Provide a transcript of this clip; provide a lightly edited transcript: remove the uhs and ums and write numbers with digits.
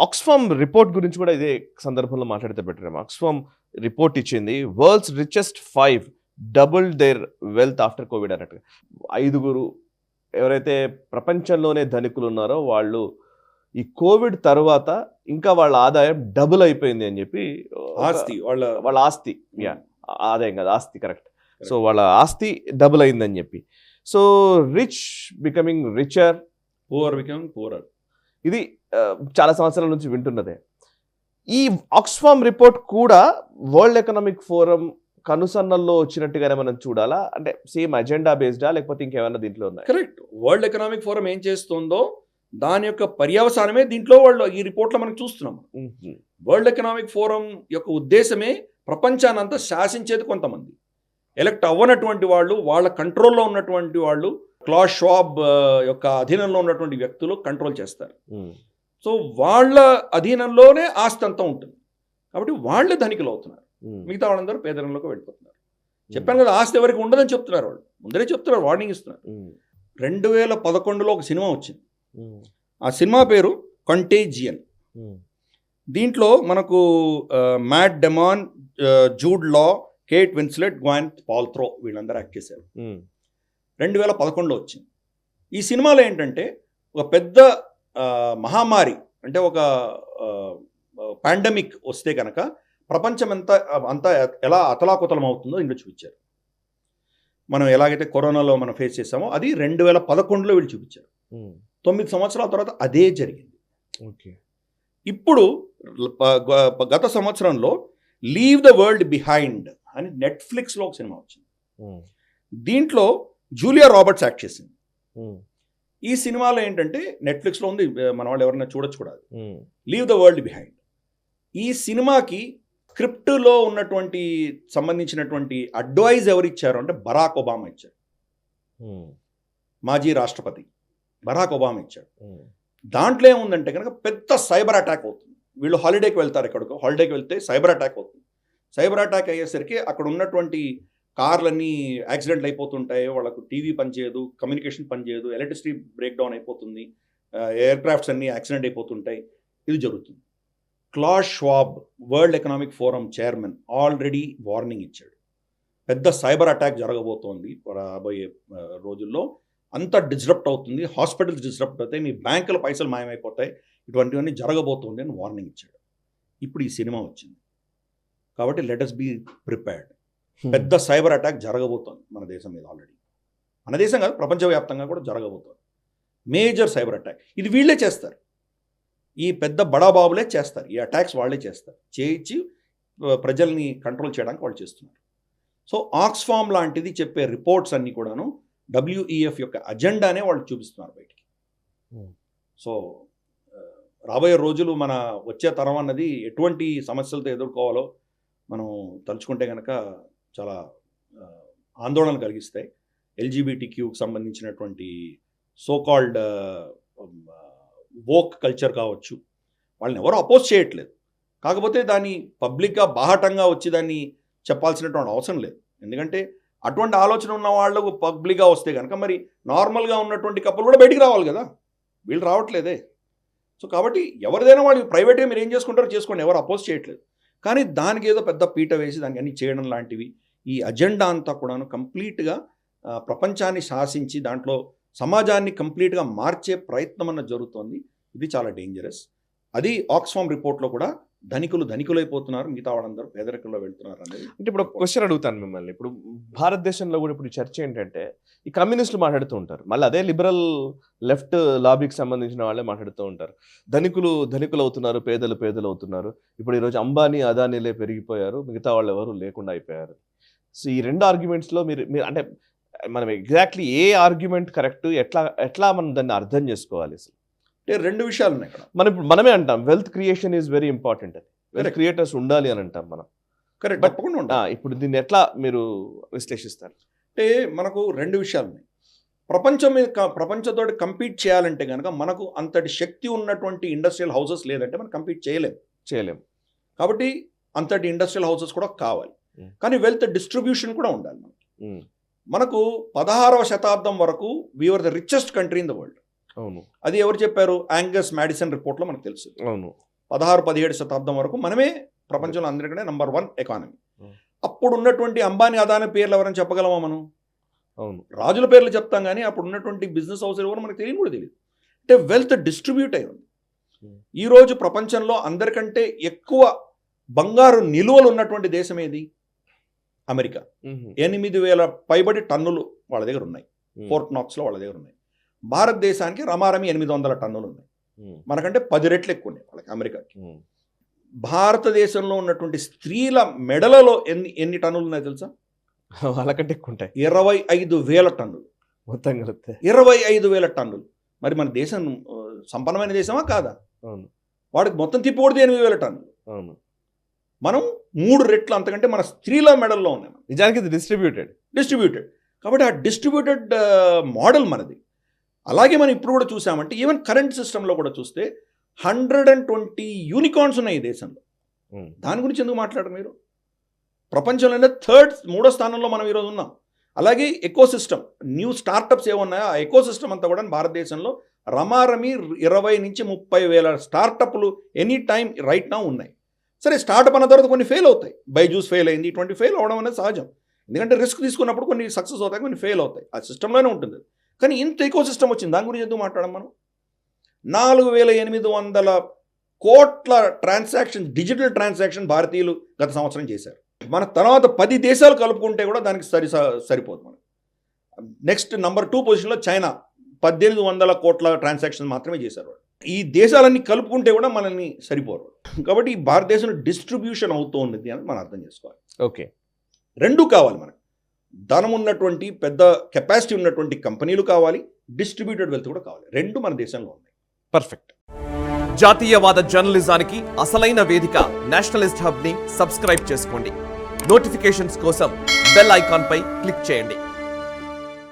Oxfam report గురించి కూడా ఇదే సందర్భంలో మాట్లాడితే బెటర్. ఆక్స్ఫామ్ రిపోర్ట్ ఇచ్చింది, world's richest 5 double there wealth after Covid అన్నట్టుగా. 5 ఎవరైతే ప్రపంచంలోనే ధనికులు ఉన్నారో వాళ్ళు ఈ కోవిడ్ తర్వాత ఇంకా వాళ్ళ ఆదాయం డబుల్ అయిపోయింది అని చెప్పి, ఆస్తి వాళ్ళ ఆస్తి, ఆదాయం కదా, ఆస్తి కరెక్ట్. సో వాళ్ళ ఆస్తి డబుల్ అయిందని చెప్పి. So rich becoming richer, poor becoming poorer, ఇది చాలా సంవత్సరాల నుంచి వింటున్నదే. ఈ ఆక్స్ఫామ్ రిపోర్ట్ కూడా వరల్డ్ ఎకనామిక్ ఫోరం కనుసన్నల్లో వచ్చినట్టుగానే మనం చూడాలా? అంటే సేమ్ అజెండా బేస్డా లేకపోతే ఇంకేమైనా దీంట్లో ఉన్నాయి? కరెక్ట్. వరల్డ్ ఎకనామిక్ ఫోరం ఏం చేస్తుందో దాని యొక్క పర్యవసానమే దీంట్లో వాళ్ళు ఈ రిపోర్ట్లో మనం చూస్తున్నాం. వరల్డ్ ఎకనామిక్ ఫోరం యొక్క ఉద్దేశమే ప్రపంచానంతా శాసించేది కొంతమంది, ఎలక్ట్ అవ్వనటువంటి వాళ్ళు, వాళ్ళ కంట్రోల్లో ఉన్నటువంటి వాళ్ళు, క్లాస్ షవాబ్ యొక్క అధీనంలో ఉన్నటువంటి వ్యక్తులు కంట్రోల్ చేస్తారు. సో వాళ్ళ అధీనంలోనే ఆస్తి అంతా ఉంటుంది కాబట్టి వాళ్ళే ధనికులు అవుతున్నారు, మిగతా వాళ్ళందరూ పేదరికంలోకి వెళ్ళిపోతున్నారు. చెప్పాను కదా, ఆస్తి ఎవరికి ఉండదని చెప్తున్నారు వాళ్ళు, ముందరే చెప్తున్నారు, వార్నింగ్ ఇస్తున్నారు. 2011లో ఒక సినిమా వచ్చింది, ఆ సినిమా పేరు కంటేజియన్. దీంట్లో మనకు మ్యాట్ డెమాన్, జూడ్ లా, కేట్ విన్స్లెట్, గ్వాంత్ పాల్త్రో వీళ్ళందరూ యాక్ట్ చేశారు. 2011లో వచ్చింది. ఈ సినిమాలో ఏంటంటే ఒక పెద్ద మహమ్మారి, అంటే ఒక పాండమిక్ వస్తే కనుక ప్రపంచం అంతా ఎలా అతలాకుతలం అవుతుందో ఇందులో చూపించారు. మనం ఎలాగైతే కరోనాలో మనం ఫేస్ చేసామో అది 2011లో వీళ్ళు చూపించారు. 9 సంవత్సరాల తర్వాత అదే జరిగింది. ఇప్పుడు గత సంవత్సరంలో లీవ్ ద వరల్డ్ బిహైండ్ అని నెట్ఫ్లిక్స్లో ఒక సినిమా వచ్చింది. దీంట్లో జూలియా రాబర్ట్స్ యాక్ట్ చేసింది. ఈ సినిమాలో ఏంటంటే నెట్ఫ్లిక్స్లో ఉంది, మన వాళ్ళు ఎవరైనా చూడొచ్చు కూడా. Leave the world behind. ఈ సినిమాకి స్క్రిప్ట్లో ఉన్నటువంటి సంబంధించినటువంటి అడ్వైజ్ ఎవరు ఇచ్చారు అంటే బరాక్ ఒబామా ఇచ్చారు. మాజీ రాష్ట్రపతి బరాక్ ఒబామా ఇచ్చాడు. దాంట్లో ఏముందంటే కనుక పెద్ద సైబర్ అటాక్ అవుతుంది. వీళ్ళు హాలిడేకి వెళ్తారు, ఎక్కడికో హాలిడేకి వెళ్తే సైబర్ అటాక్ అవుతుంది. సైబర్ అటాక్ అయ్యేసరికి అక్కడ ఉన్నటువంటి కార్లన్నీ యాక్సిడెంట్లు అయిపోతుంటాయి, వాళ్ళకు టీవీ పనిచేయదు, కమ్యూనికేషన్ పనిచేయదు, ఎలక్ట్రిసిటీ బ్రేక్ డౌన్ అయిపోతుంది, ఎయిర్ క్రాఫ్ట్స్ అన్నీ యాక్సిడెంట్ అయిపోతుంటాయి. ఇది జరుగుతుంది. Klaus Schwab, world economic forum chairman, already warning ఇచ్చాడు. పెద్ద సైబర్ అటాక్ జరగబోతోంది రాబోయే రోజుల్లో, అంతా డిస్రప్ట్ అవుతుంది, హాస్పిటల్స్ డిస్రప్ట్ అవుతాయి, మీ బ్యాంకుల పైసలు మాయమైపోతాయి, ఇటువంటివన్నీ జరగబోతుంది అని వార్నింగ్ ఇచ్చాడు. ఇప్పుడు ఈ సినిమా వచ్చింది కాబట్టి లెట్ us బీ ప్రిపేర్డ్. పెద్ద సైబర్ అటాక్ జరగబోతోంది మన దేశం మీద ఆల్రెడీ. మన దేశం కాదు, ప్రపంచవ్యాప్తంగా కూడా జరగబోతోంది మేజర్ సైబర్ అటాక్. ఇది వీళ్ళే చేస్తారు, ఈ పెద్ద బడాబాబులే చేస్తారు, ఈ అటాక్స్ వాళ్ళే చేస్తారు, చేయించి ప్రజల్ని కంట్రోల్ చేయడానికి వాళ్ళు చేస్తున్నారు. సో ఆక్స్ఫామ్ లాంటిది చెప్పే రిపోర్ట్స్ అన్నీ కూడాను WEF యొక్క అజెండానే వాళ్ళు చూపిస్తున్నారు బయటికి. సో రాబోయే రోజులు మన వచ్చే తరం అన్నది ఎటువంటి సమస్యలతో ఎదుర్కోవాలో మనం తలుచుకుంటే కనుక చాలా ఆందోళన కలిగిస్తాయి. LGBTQకి సంబంధించినటువంటి సోకాల్డ్ వోక్ కల్చర్ కావచ్చు, వాళ్ళని ఎవరు అపోజ్ చేయట్లేదు. కాకపోతే దాన్ని పబ్లిక్గా బాహటంగా వచ్చి దాన్ని చెప్పాల్సినటువంటి అవసరం లేదు. ఎందుకంటే అటువంటి ఆలోచన ఉన్న వాళ్ళకు పబ్లిక్గా వస్తే కనుక మరి నార్మల్గా ఉన్నటువంటి కప్పులు కూడా బయటికి రావాలి కదా, వీళ్ళు రావట్లేదే. సో కాబట్టి ఎవరిదైనా వాళ్ళు ప్రైవేట్గా మీరు ఏం చేసుకుంటారో చేసుకోండి, ఎవరు అపోజ్ చేయట్లేదు. కానీ దానికి ఏదో పెద్ద పీట వేసి దానికి అన్ని చేయడం లాంటివి, ఈ అజెండా అంతా కూడాను కంప్లీట్గా ప్రపంచాన్ని శాసించి దాంట్లో సమాజాన్ని కంప్లీట్గా మార్చే ప్రయత్నం అన్న జరుగుతోంది. ఇది చాలా డేంజరస్. అది ఆక్స్ఫామ్ రిపోర్ట్లో కూడా ధనికులైపోతున్నారు, మిగతా వాళ్ళందరూ పేదరికంలో వెళ్తున్నారు అనేది. అంటే ఇప్పుడు క్వశ్చన్ అడుగుతాను మిమ్మల్ని. ఇప్పుడు భారతదేశంలో కూడా ఇప్పుడు చర్చ ఏంటంటే ఈ కమ్యూనిస్టులు మాట్లాడుతూ ఉంటారు, మళ్ళీ అదే లిబరల్ లెఫ్ట్ లాబీకి సంబంధించిన వాళ్ళే మాట్లాడుతూ ఉంటారు. ధనికులు అవుతున్నారు, పేదలు అవుతున్నారు. ఇప్పుడు ఈరోజు అంబానీ అదానీలే పెరిగిపోయారు, మిగతా వాళ్ళు ఎవరు లేకుండా అయిపోయారు. సో ఈ రెండు ఆర్గ్యుమెంట్స్లో మీరు అంటే మనం ఎగ్జాక్ట్లీ ఏ ఆర్గ్యుమెంట్ కరెక్ట్, ఎట్లా మనం దాన్ని అర్థం చేసుకోవాలి? అసలు అంటే రెండు విషయాలు ఉన్నాయి ఇక్కడ. మనమే అంటాం wealth creation is very important, అది వెల్త్ క్రియేటర్స్ ఉండాలి అని అంటాం మనం. కరెక్ట్, తప్పకుండా ఉండాలి. ఇప్పుడు దీన్ని ఎట్లా మీరు విశ్లేషిస్తారు? అంటే మనకు రెండు విషయాలు ఉన్నాయి. ప్రపంచంతో కంపీట్ చేయాలంటే కనుక మనకు అంతటి శక్తి ఉన్నటువంటి ఇండస్ట్రియల్ హౌసెస్ లేదంటే మనం కంపీట్ చేయలేం. కాబట్టి అంతటి ఇండస్ట్రియల్ హౌసెస్ కూడా కావాలి. కానీ వెల్త్ డిస్ట్రిబ్యూషన్ కూడా ఉండాలి. మనకు 16వ శతాబ్దం వరకు we are the richest country in the world. అవును. అది ఎవరు చెప్పారు? యాంగస్ మాడిసన్ రిపోర్ట్లో మనకు తెలుసు. అవును. 16-17 శతాబ్దం వరకు మనమే ప్రపంచంలో అందరికంటే నంబర్ 1 ఎకానమీ. Hmm. అప్పుడు ఉన్నటువంటి అంబానీ అదానీ పేర్లు ఎవరైనా చెప్పగలమా మనం? అవును, రాజుల పేర్లు చెప్తాం కానీ అప్పుడు ఉన్నటువంటి బిజినెస్ హౌస్ ఎవరు మనకు తెలియని కూడా తెలియదు. అంటే వెల్త్ డిస్ట్రిబ్యూట్ అయి ఉంది. ఈరోజు ప్రపంచంలో అందరికంటే ఎక్కువ బంగారు నిలువలు ఉన్నటువంటి దేశం ఏది? అమెరికా. 8,000 పైబడి టన్నులు వాళ్ళ దగ్గర ఉన్నాయి. ఫోర్ట్ నాక్స్లో వాళ్ళ దగ్గర ఉన్నాయి. భారతదేశానికి రమారమి 800 టన్నులు ఉన్నాయి. మనకంటే 10 రెట్లు ఎక్కువ ఉన్నాయి వాళ్ళకి, అమెరికాకి. భారతదేశంలో ఉన్నటువంటి స్త్రీల మెడలలో ఎన్ని టన్నులు ఉన్నాయి తెలుసా? వాళ్ళకంటే ఎక్కువ ఉంటాయి. 25,000 టన్నులు మొత్తం కలిపితే 25,000 టన్నులు. మరి మన దేశం సంపన్నమైన దేశమా కాదా? అవును, వాడికి మొత్తం తిప్పికొడితే 8,000 టన్నులు. అవును. మనం 3 రెట్లు అంతకంటే మన స్త్రీల మెడల్లో ఉన్నాయి. నిజానికి ఇది డిస్ట్రిబ్యూటెడ్. కాబట్టి ఆ డిస్ట్రిబ్యూటెడ్ మోడల్ మనది. అలాగే మనం ఇప్పుడు కూడా చూసామంటే ఈవెన్ కరెంట్ సిస్టంలో కూడా చూస్తే 120 యూనికార్న్స్ ఉన్నాయి ఈ దేశంలో. దాని గురించి ఎందుకు మాట్లాడరు మీరు? ప్రపంచంలోనే మూడో స్థానంలో మనం ఈరోజు ఉన్నాం. అలాగే ఎకో సిస్టమ్, న్యూ స్టార్టప్స్ ఏమున్నాయో ఆ ఎకో సిస్టమ్ అంతా కూడా భారతదేశంలో రమారమి 20 నుంచి 30,000 స్టార్టప్లు ఎనీ టైం రైట్ నా ఉన్నాయి. సరే, స్టార్టప్ అన్న తర్వాత కొన్ని ఫెయిల్ అవుతాయి. బైజూస్ ఫెయిల్ అయింది. ఇటువంటి ఫెయిల్ అవడం అనేది సహజం. ఎందుకంటే రిస్క్ తీసుకున్నప్పుడు కొన్ని సక్సెస్ అవుతాయి, కొన్ని ఫెయిల్ అవుతాయి. ఆ సిస్టంలోనే ఉంటుంది. కానీ ఇంత ఎకో సిస్టమ్ వచ్చింది, దాని గురించి ఎందుకు మాట్లాడడం మనం? 4,800 కోట్ల ట్రాన్సాక్షన్, డిజిటల్ ట్రాన్సాక్షన్ భారతీయులు గత సంవత్సరం చేశారు. మన తర్వాత 10 దేశాలు కలుపుకుంటే కూడా దానికి సరిపోదు. మనం నెక్స్ట్ నంబర్ 2 పొజిషన్లో చైనా 1,800 కోట్ల ట్రాన్సాక్షన్ మాత్రమే చేశారు. ఈ దేశాలన్నీ కలుపుకుంటే కూడా మనల్ని సరిపోరు. కాబట్టి ఈ భారతదేశంలో డిస్ట్రిబ్యూషన్ అవుతూ ఉన్నది అని మనం అర్థం చేసుకోవాలి. ఓకే, రెండు కావాలి మనకు. ధనం ఉన్నటువంటి పెద్ద కెపాసిటీ ఉన్నటువంటి కంపెనీలు కావాలి, డిస్ట్రిబ్యూటెడ్ వెల్త్ కూడా కావాలి. రెండు మన దేశంలో ఉన్నాయి. పర్ఫెక్ట్. జాతీయవాద జర్నలిజానికి అసలైన వేదిక నేషనలిస్ట్ హబ్ ని సబ్స్క్రైబ్ చేసుకోండి. నోటిఫికేషన్స్ కోసం బెల్ ఐకాన్ పై క్లిక్ చేయండి.